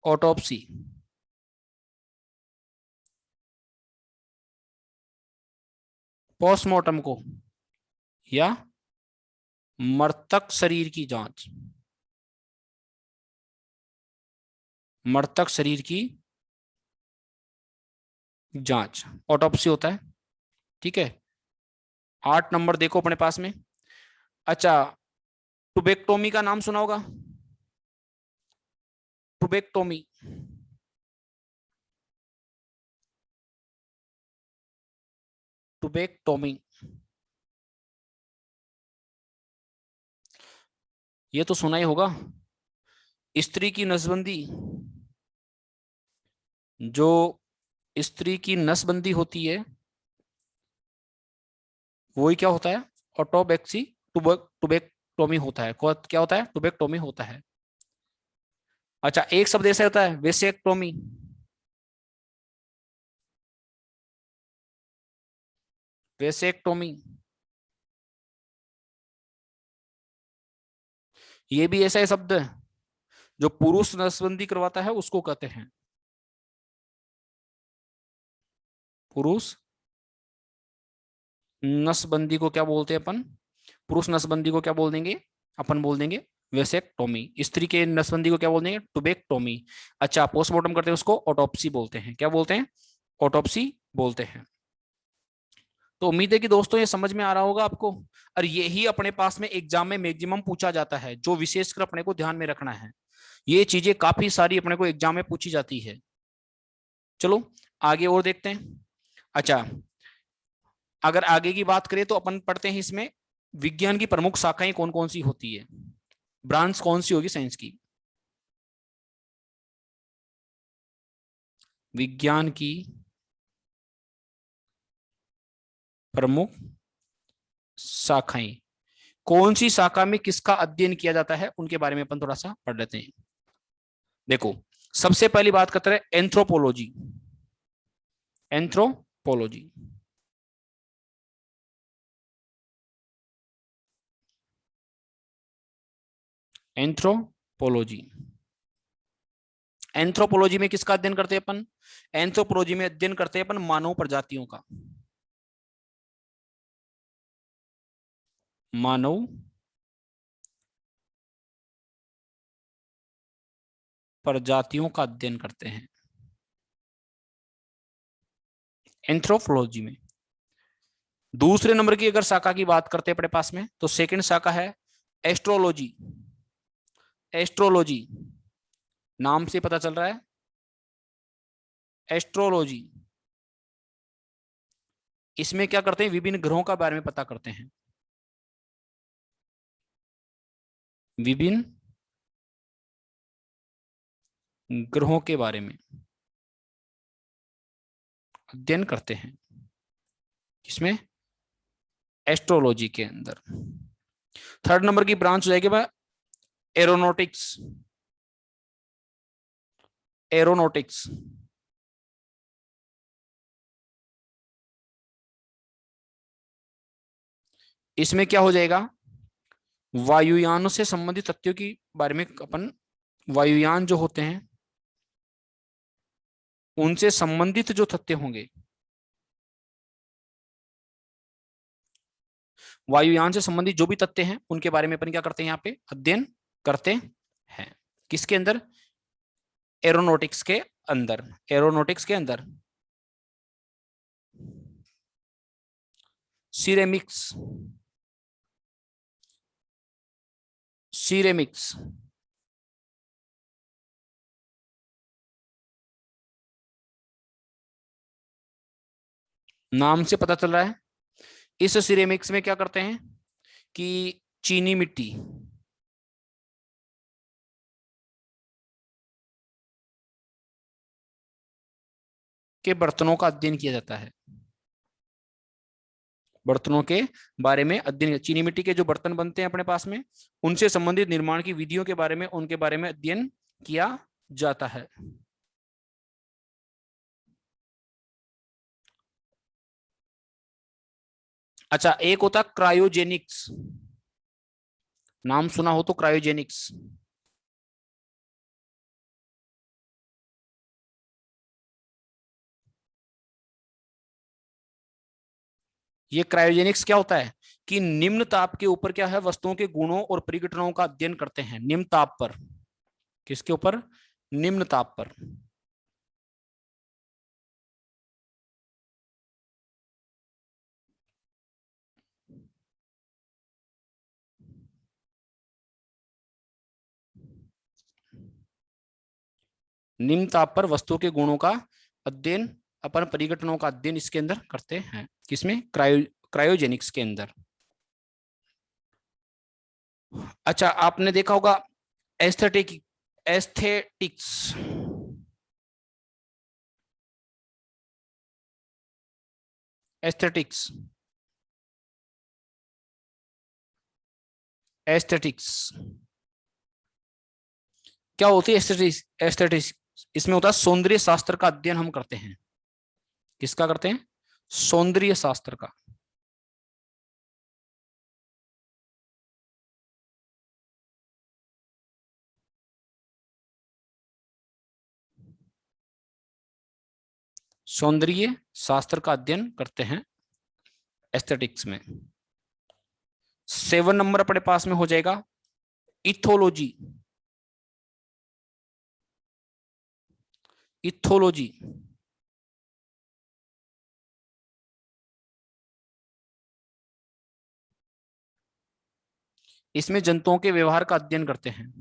S1: ऑटोप्सी, पोस्टमार्टम को या मृतक शरीर की जांच, मृतक शरीर की जांच ऑटोप्सी होता है, ठीक है। 8 नंबर देखो अपने पास में। अच्छा, टुबेक्टोमी का नाम सुना होगा, टुबेक्टोमी, टुबेक्टोमी, ये तो सुना ही होगा। स्त्री की नसबंदी, जो स्त्री की नसबंदी होती है वही क्या होता है? ऑटोबेक्सी, टुबेक्टोमी होता है। क्या होता है? टुबेक्टोमी होता है। अच्छा, एक शब्द ऐसा होता है वेसेक्टोमी, वेसेक्टोमी, ये भी ऐसा ही शब्द है, जो पुरुष नसबंदी करवाता है उसको कहते हैं पुरुष नसबंदी को क्या बोलते हैं अपन? पुरुष नसबंदी को क्या बोल देंगे? अपन बोल देंगे वेसेक्टोमी। स्त्री के नसबंदी को क्या बोल देंगे? टुबेक्टोमी। अच्छा, पोस्टमार्टम करते हैं उसको ऑटोप्सी बोलते हैं। क्या बोलते हैं? ऑटोप्सी बोलते हैं। तो उम्मीद है कि दोस्तों ये समझ में आ रहा होगा आपको। और यही अपने पास में एग्जाम में मैक्सिमम पूछा जाता है, जो विशेषकर अपने को ध्यान में रखना है। ये चीजें काफी सारी अपने को एग्जाम में पूछी जाती है। चलो आगे और देखते हैं। अच्छा, अगर आगे की बात करें तो अपन पढ़ते हैं इसमें विज्ञान की प्रमुख शाखाएं कौन कौन सी होती है, ब्रांच कौन सी होगी साइंस की? विज्ञान की प्रमुख शाखाएं, कौन सी शाखा में किसका अध्ययन किया जाता है, उनके बारे में अपन थोड़ा सा पढ़ लेते हैं। देखो, सबसे पहली बात करते हैं एंथ्रोपोलॉजी, एंथ्रोपोलॉजी, एंथ्रोपोलॉजी, एंथ्रोपोलॉजी में किसका अध्ययन करते हैं अपन? एंथ्रोपोलॉजी में अध्ययन करते हैं अपन मानव प्रजातियों का, मानव प्रजातियों का अध्ययन करते हैं एंथ्रोपोलॉजी में। दूसरे नंबर की अगर शाखा की बात करते हैं अपने पास में, तो सेकंड शाखा है एस्ट्रोलॉजी, एस्ट्रोलॉजी नाम से पता चल रहा है एस्ट्रोलॉजी, इसमें क्या करते हैं, विभिन्न ग्रहों का बारे में पता करते हैं, विभिन्न ग्रहों के बारे में अध्ययन करते हैं, इसमें एस्ट्रोलॉजी के अंदर। थर्ड नंबर की ब्रांच हो जाएगी भाई एरोनॉटिक्स, एरोनॉटिक्स इसमें क्या हो जाएगा, वायुयान से संबंधित तथ्यों के बारे में अपन, वायुयान जो होते हैं उनसे संबंधित जो तथ्य होंगे, वायुयान से संबंधित जो भी तथ्य हैं उनके बारे में अपन क्या करते हैं, यहाँ पे अध्ययन करते हैं। किसके अंदर, एरोनॉटिक्स के अंदर, एरोनॉटिक्स के अंदर। सिरेमिक्स, सिरेमिक्स नाम से पता चल रहा है, इस सिरेमिक्स में क्या करते हैं कि चीनी मिट्टी, के बर्तनों का अध्ययन किया जाता है, बर्तनों के बारे में अध्ययन, चीनी मिट्टी के जो बर्तन बनते हैं अपने पास में, उनसे संबंधित निर्माण की विधियों के बारे में, उनके बारे में अध्ययन किया जाता है। अच्छा, एक होता है क्रायोजेनिक्स, नाम सुना हो तो क्रायोजेनिक्स, ये क्रायोजेनिक्स क्या होता है कि निम्न ताप के ऊपर क्या है, वस्तुओं के गुणों और परिघटनाओं का अध्ययन करते हैं, निम्न ताप पर, किसके ऊपर, निम्न ताप पर। निम्न ताप पर वस्तुओं के गुणों का अध्ययन, अपन परिघटनाओं का अध्ययन इसके अंदर करते हैं, किसमें, क्रायोजेनिक्स के अंदर। अच्छा, आपने देखा होगा एस्थेटिक, एस्थेटिक्स, एस्थेटिक्स, एस्थेटिक्स क्या होती है, एस्थेटिक्स, एस्थेटिक्स इसमें होता है सौंदर्य शास्त्र का अध्ययन हम करते हैं, किसका करते हैं, सौंदर्य शास्त्र का। सौंदर्य शास्त्र का अध्ययन करते हैं एस्थेटिक्स में। 7 नंबर अपने पास में हो जाएगा इथोलॉजी, इथोलॉजी इसमें जंतुओं के व्यवहार का अध्ययन करते हैं,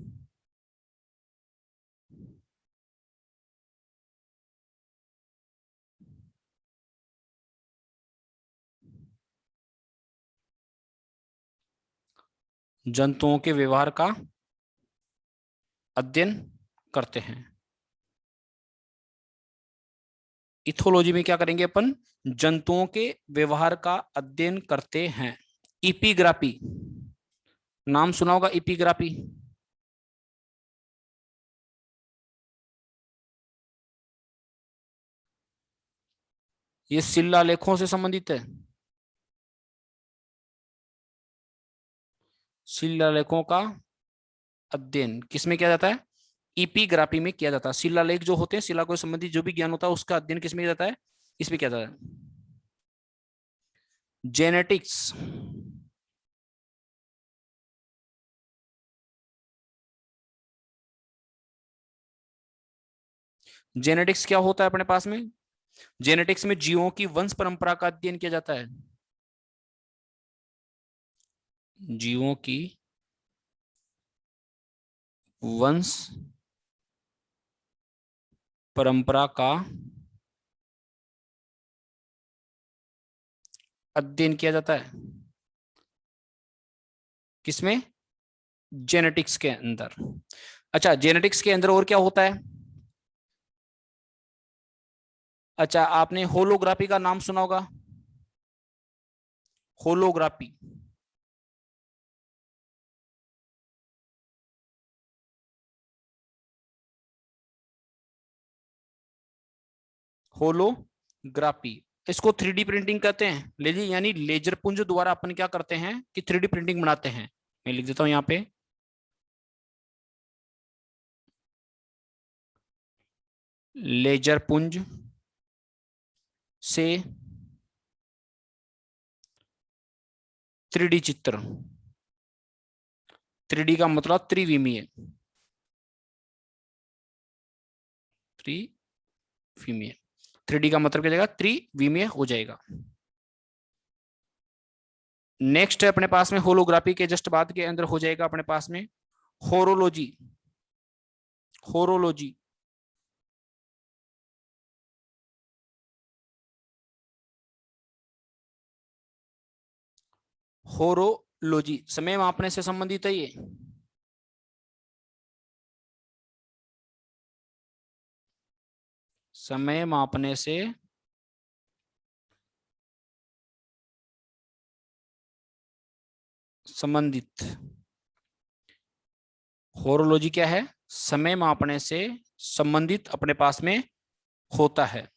S1: जंतुओं के व्यवहार का अध्ययन करते हैं। इथोलॉजी में क्या करेंगे अपन, जंतुओं के व्यवहार का अध्ययन करते हैं। इपिग्राफी, नाम सुना होगा इपिग्राफी, ये शिलालेखों से संबंधित है, शिलालेखों का अध्ययन किसमें किया जाता है, इपिग्राफी में किया जाता है। शिलालेख जो होते हैं, शिला को संबंधित जो भी ज्ञान होता है उसका अध्ययन किसमें किया जाता है, इसमें किया जाता है। जेनेटिक्स, जेनेटिक्स क्या होता है अपने पास में, जेनेटिक्स में जीवों की वंश परंपरा का अध्ययन किया जाता है, जीवों की वंश परंपरा का अध्ययन किया जाता है? किसमें? जेनेटिक्स के अंदर। अच्छा, जेनेटिक्स के अंदर और क्या होता है? अच्छा, आपने होलोग्राफी का नाम सुना होगा। होलोग्राफी। होलोग्राफी, इसको 3D प्रिंटिंग कहते हैं। लेजी यानी लेजर पुंज द्वारा अपन क्या करते हैं कि 3D प्रिंटिंग बनाते हैं। मैं लिख देता हूं यहाँ पे, लेजर पुंज से 3D चित्र। 3D का मतलब त्रिविमीय, त्रिविमीय। 3D का मतलब क्या जाएगा? त्रिविमीय हो जाएगा। नेक्स्ट है अपने पास में होलोग्राफी के जस्ट बाद के अंदर हो जाएगा अपने पास में होरोलॉजी। होरोलॉजी, होरोलॉजी समय मापने से संबंधित है ये। समय मापने से संबंधित। होरोलॉजी क्या है? समय मापने से संबंधित अपने पास में होता है,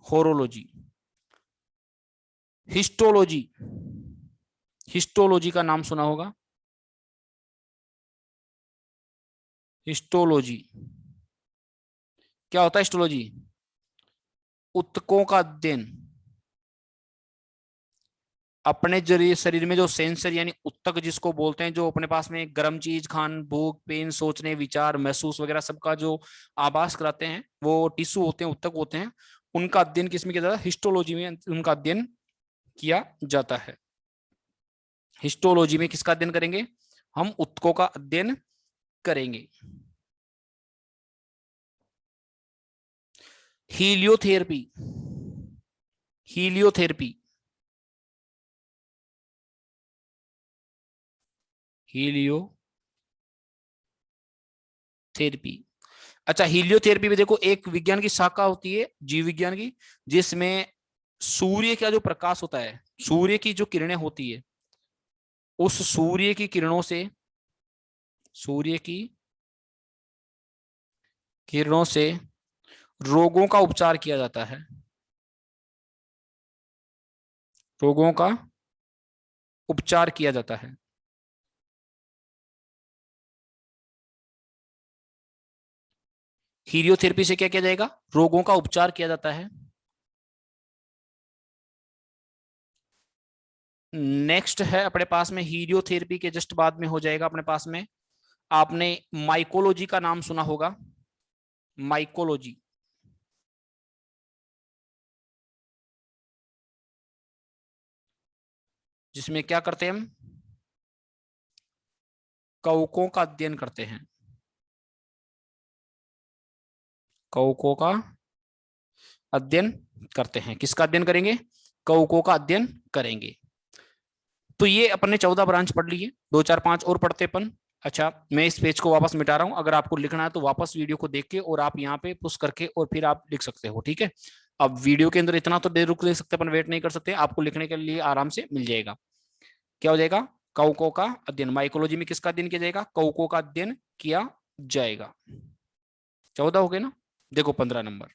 S1: होरोलॉजी। हिस्टोलॉजी, हिस्टोलॉजी का नाम सुना होगा। हिस्टोलॉजी क्या होता है? हिस्टोलॉजी ऊतकों का अध्ययन। अपने जरिए शरीर में जो सेंसर यानी ऊतक जिसको बोलते हैं, जो अपने पास में गर्म चीज, खान, भूख, पेन, सोचने, विचार, महसूस वगैरह सबका जो आभास कराते हैं, वो टिश्यू होते हैं, ऊतक होते हैं। उनका अध्ययन किसमें किया जाता है? हिस्टोलॉजी में उनका अध्ययन किया जाता है। हिस्टोलॉजी में किसका अध्ययन करेंगे? हम ऊतकों का अध्ययन करेंगे। हीलियोथेरेपी, हीलियोथेरेपी, हीलियोथेरेपी। अच्छा, हीलियोथेरेपी में देखो एक विज्ञान की शाखा होती है, जीव विज्ञान की, जिसमें सूर्य का जो प्रकाश होता है, सूर्य की जो किरणें होती है, उस सूर्य की किरणों से, सूर्य की किरणों से रोगों का उपचार किया जाता है। रोगों का उपचार किया जाता है। हीलियोथेरेपी से क्या किया जाएगा? रोगों का उपचार किया जाता है। नेक्स्ट है अपने पास में हीलियोथेरेपी के जस्ट बाद में हो जाएगा अपने पास में, आपने माइकोलॉजी का नाम सुना होगा। माइकोलॉजी, जिसमें क्या करते हैं हम? कवकों का अध्ययन करते हैं। कवकों का अध्ययन करते हैं। किसका अध्ययन करेंगे? कवकों का अध्ययन करेंगे। तो ये अपन ने 14 ब्रांच पढ़ ली है, 2 4 5 और पढ़ते अपन। अच्छा, मैं इस पेज को वापस मिटा रहा हूं, अगर आपको लिखना है तो वापस वीडियो को देख के और आप यहाँ पे पुश करके और फिर आप लिख सकते हो, ठीक है। अब वीडियो के अंदर इतना तो देर रुक ले सकते, अपन वेट नहीं कर सकते, आपको लिखने के लिए आराम से मिल जाएगा। क्या हो जाएगा? कवकों का अध्ययन। माइकोलॉजी में किसका अध्ययन किया जाएगा? कवकों का अध्ययन किया जाएगा। 14 हो गए ना? देखो 15 नंबर।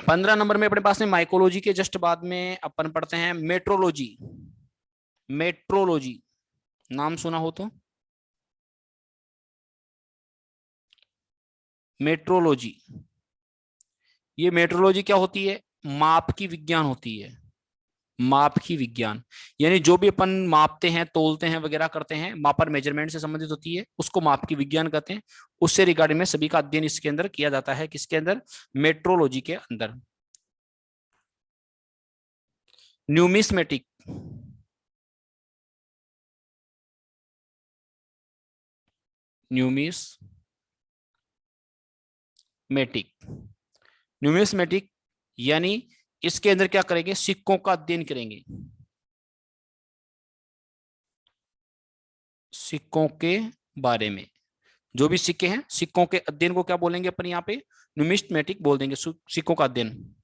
S1: 15 नंबर में अपने पास में माइकोलॉजी के जस्ट बाद में अपन पढ़ते हैं मेट्रोलॉजी। मेट्रोलॉजी नाम सुना हो तो? मेट्रोलॉजी, ये मेट्रोलॉजी क्या होती है? माप की विज्ञान होती है। माप की विज्ञान यानी जो भी अपन मापते हैं, तोलते हैं, वगैरह करते हैं, मापर मेजरमेंट से संबंधित होती है, उसको माप की विज्ञान कहते हैं। उससे रिगार्डिंग में सभी का अध्ययन इसके अंदर किया जाता है। किसके अंदर? मेट्रोलॉजी के अंदर। न्यूमिस्मेटिक, न्यूमिस्मेटिक, न्यूमिस्मेटिक यानी इसके अंदर क्या करेंगे, सिक्कों का अध्ययन करेंगे। सिक्कों के बारे में, जो भी सिक्के हैं, सिक्कों के अध्ययन को क्या बोलेंगे अपन यहाँ पे, न्यूमिस्मेटिक बोल देंगे, सिक्कों का अध्ययन।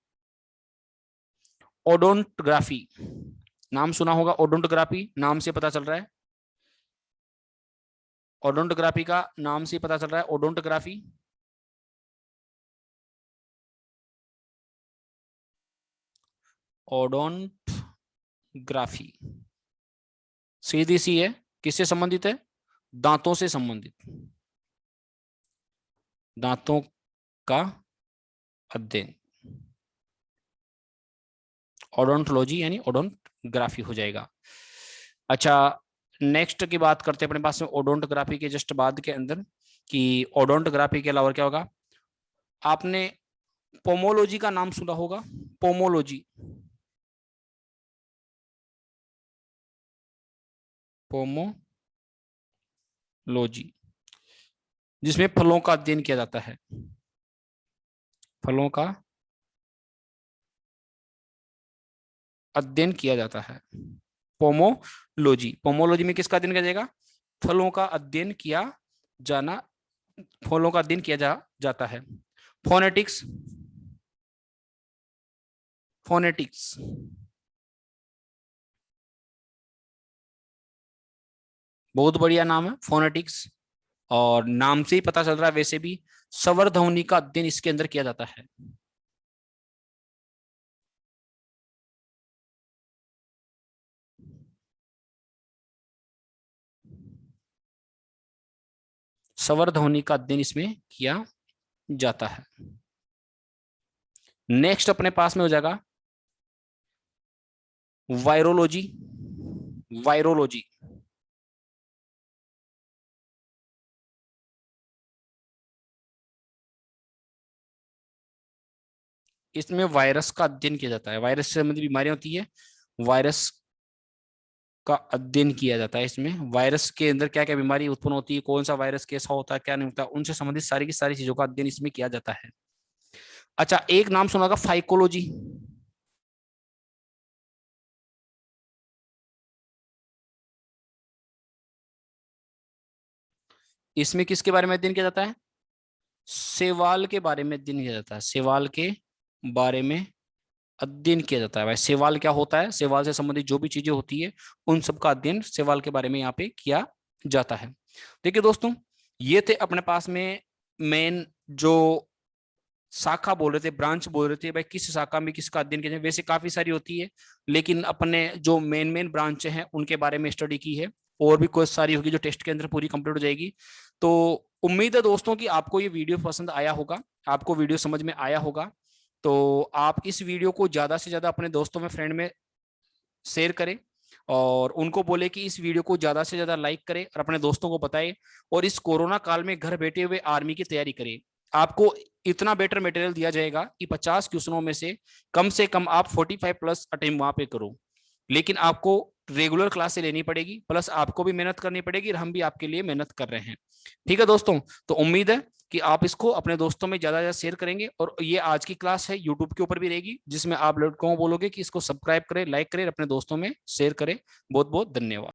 S1: ओडोंटोग्राफी, नाम सुना होगा, ओडोंटोग्राफी नाम से पता चल रहा है, ओडोंटोग्राफी का नाम से पता चल रहा है, ओडोंटोग्राफी। ओडोंटोग्राफी सीधी सी है, किससे संबंधित है, दांतों से संबंधित, दांतों का अध्ययन, ओडोंटोलॉजी यानी ओडोंटोग्राफी हो जाएगा। अच्छा, नेक्स्ट की बात करते हैं अपने पास में ओडोंटोग्राफी के जस्ट बाद के अंदर, कि ओडोंटोग्राफी के अलावा क्या होगा। आपने पोमोलॉजी का नाम सुना होगा, पोमोलॉजी, पोमोलॉजी, जिसमें फलों का अध्ययन किया जाता है, फलों का अध्ययन किया जाता है, पोमोलॉजी। पोमोलॉजी में किसका अध्ययन किया जाएगा, फलों का अध्ययन किया जाना, फलों का अध्ययन किया जाता है। फोनेटिक्स, फोनेटिक्स बहुत बढ़िया नाम है, फोनेटिक्स, और नाम से ही पता चल रहा है वैसे भी, स्वर ध्वनि का अध्ययन इसके अंदर किया जाता है। स्वर ध्वनि का अध्ययन इसमें किया जाता है। नेक्स्ट अपने पास में हो जाएगा वायरोलॉजी, वायरोलॉजी, इसमें वायरस का अध्ययन किया जाता है, वायरस से संबंधित बीमारियां होती है, वायरस का अध्ययन किया जाता है। इसमें वायरस के अंदर क्या क्या बीमारी उत्पन्न होती है, कौन सा वायरस कैसा होता है, क्या नहीं होता, उनसे संबंधित सारी की सारी चीजों का अध्ययन इसमें किया जाता है। अच्छा, एक नाम सुना होगा फाइकोलॉजी, इसमें किसके बारे में अध्ययन किया जाता है, सेवाल के बारे में अध्ययन किया जाता है, सेवाल के बारे में अध्ययन किया जाता है। भाई सेवाल क्या होता है, सेवाल से संबंधित जो भी चीजें होती है उन सब का अध्ययन सेवाल के बारे में यहाँ पे किया जाता है। देखिए दोस्तों, ये थे अपने पास में मेन जो शाखा बोल रहे थे, ब्रांच बोल रहे थे, भाई किस शाखा में किसका अध्ययन किया जाए। वैसे काफी सारी होती है, लेकिन अपने जो मेन मेन ब्रांच हैं उनके बारे में स्टडी की है, और भी कुछ सारी होगी जो टेस्ट के अंदर पूरी कंप्लीट हो जाएगी। तो उम्मीद है दोस्तों कि आपको ये वीडियो पसंद आया होगा, आपको वीडियो समझ में आया होगा। तो आप इस वीडियो को ज्यादा से ज्यादा अपने दोस्तों में, फ्रेंड में शेयर करें, और उनको बोले कि इस वीडियो को ज्यादा से ज्यादा लाइक करें और अपने दोस्तों को बताएं। और इस कोरोना काल में घर बैठे हुए आर्मी की तैयारी करें। आपको इतना बेटर मटेरियल दिया जाएगा कि 50 क्वेश्चनों में से कम आप 45 प्लस अटेम्प्ट वहां पे करो, लेकिन आपको रेगुलर क्लास से लेनी पड़ेगी, प्लस आपको भी मेहनत करनी पड़ेगी, और हम भी आपके लिए मेहनत कर रहे हैं। ठीक है दोस्तों, तो उम्मीद है कि आप इसको अपने दोस्तों में ज्यादा ज्यादा शेयर करेंगे। और ये आज की क्लास है, यूट्यूब के ऊपर भी रहेगी, जिसमें आप लड़कों को बोलोगे कि इसको सब्सक्राइब करें, लाइक करें, अपने दोस्तों में शेयर करें। बहुत बहुत धन्यवाद।